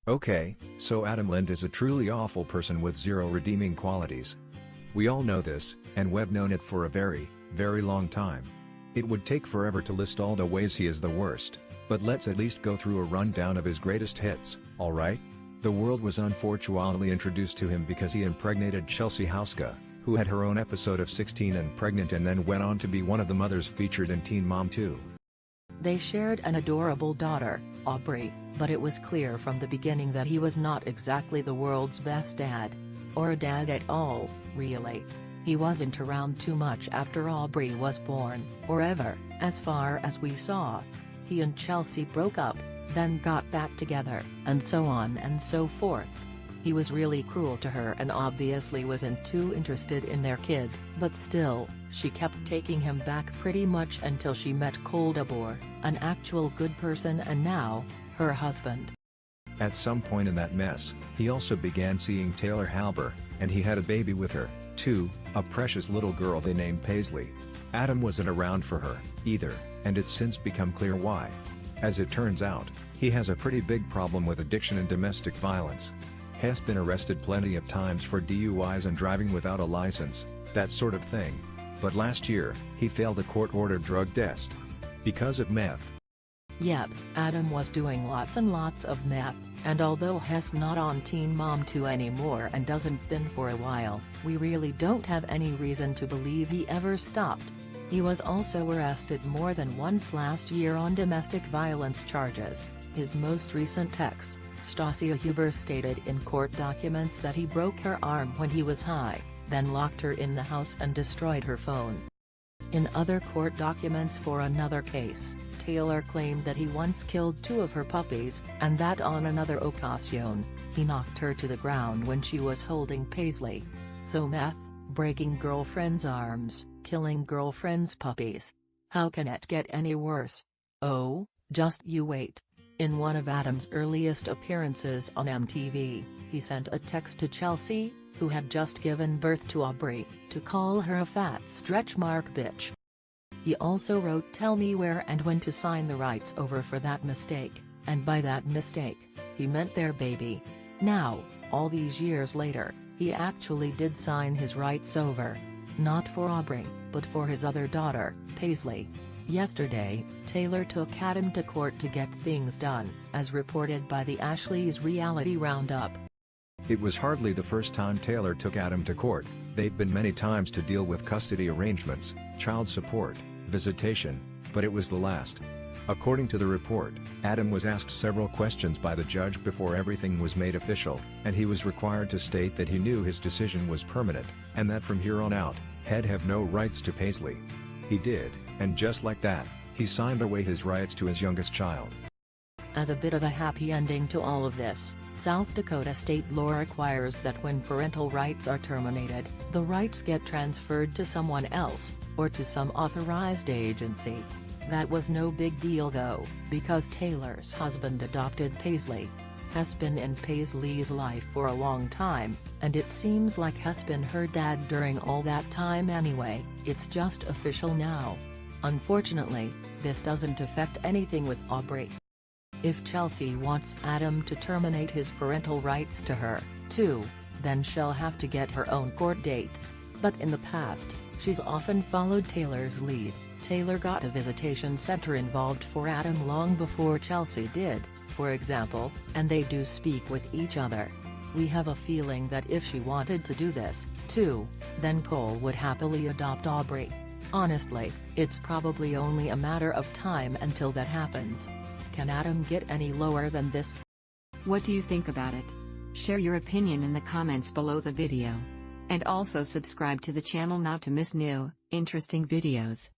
Okay, so Adam Lind is a truly awful person with zero redeeming qualities. We all know this, and we've known it for a very, very long time. It would take forever to list all the ways he is the worst, but let's at least go through a rundown of his greatest hits, alright? The world was unfortunately introduced to him because he impregnated Chelsea Houska, who had her own episode of 16 and Pregnant and then went on to be one of the mothers featured in Teen Mom 2. They shared an adorable daughter, Aubrey, but it was clear from the beginning that he was not exactly the world's best dad. Or a dad at all, really. He wasn't around too much after Aubrey was born, or ever, as far as we saw. He and Chelsea broke up, then got back together, and so on and so forth. He was really cruel to her and obviously wasn't too interested in their kid, but still, she kept taking him back pretty much until she met Cole DeBoer, an actual good person and now, her husband. At some point in that mess, he also began seeing Taylor Halber, and he had a baby with her, too, a precious little girl they named Paisley. Adam wasn't around for her, either, and it's since become clear why. As it turns out, he has a pretty big problem with addiction and domestic violence. Has been arrested plenty of times for DUIs and driving without a license, that sort of thing. But last year, he failed a court-ordered drug test. Because of meth. Yep, Adam was doing lots and lots of meth, and although Hess not on Teen Mom 2 anymore and doesn't been for a while, we really don't have any reason to believe he ever stopped. He was also arrested more than once last year on domestic violence charges. His most recent ex, Chelsea Houska, stated in court documents that he broke her arm when he was high, then locked her in the house and destroyed her phone. In other court documents for another case, Taylor claimed that he once killed 2 of her puppies, and that on another occasion, he knocked her to the ground when she was holding Paisley. So meth, breaking girlfriends' arms, killing girlfriends' puppies. How can it get any worse? Oh, just you wait. In one of Adam's earliest appearances on MTV, he sent a text to Chelsea, who had just given birth to Aubrey, to call her a fat stretch mark bitch. He also wrote "Tell me where and when to sign the rights over for that mistake," and by that mistake, he meant their baby. Now, all these years later, he actually did sign his rights over. Not for Aubrey, but for his other daughter, Paisley. Yesterday, Taylor took Adam to court to get things done, as reported by the Ashley's Reality Roundup. It was hardly the first time Taylor took Adam to court. They've been many times to deal with custody arrangements, child support, visitation, but it was the last. According to the report, Adam was asked several questions by the judge before everything was made official, and he was required to state that he knew his decision was permanent, and that from here on out, he'd have no rights to Paisley. He did, and just like that, he signed away his rights to his youngest child. As a bit of a happy ending to all of this, South Dakota state law requires that when parental rights are terminated, the rights get transferred to someone else, or to some authorized agency. That was no big deal though, because Taylor's husband adopted Paisley. Has been in Paisley's life for a long time, and it seems like has been her dad during all that time anyway. It's just official now. Unfortunately, this doesn't affect anything with Aubrey. If Chelsea wants Adam to terminate his parental rights to her, too, then she'll have to get her own court date. But in the past, she's often followed Taylor's lead. Taylor got a visitation center involved for Adam long before Chelsea did, for example, and they do speak with each other. We have a feeling that if she wanted to do this, too, then Cole would happily adopt Aubrey. Honestly, it's probably only a matter of time until that happens. Can Adam get any lower than this? What do you think about it? Share your opinion in the comments below the video. And also subscribe to the channel not to miss new, interesting videos.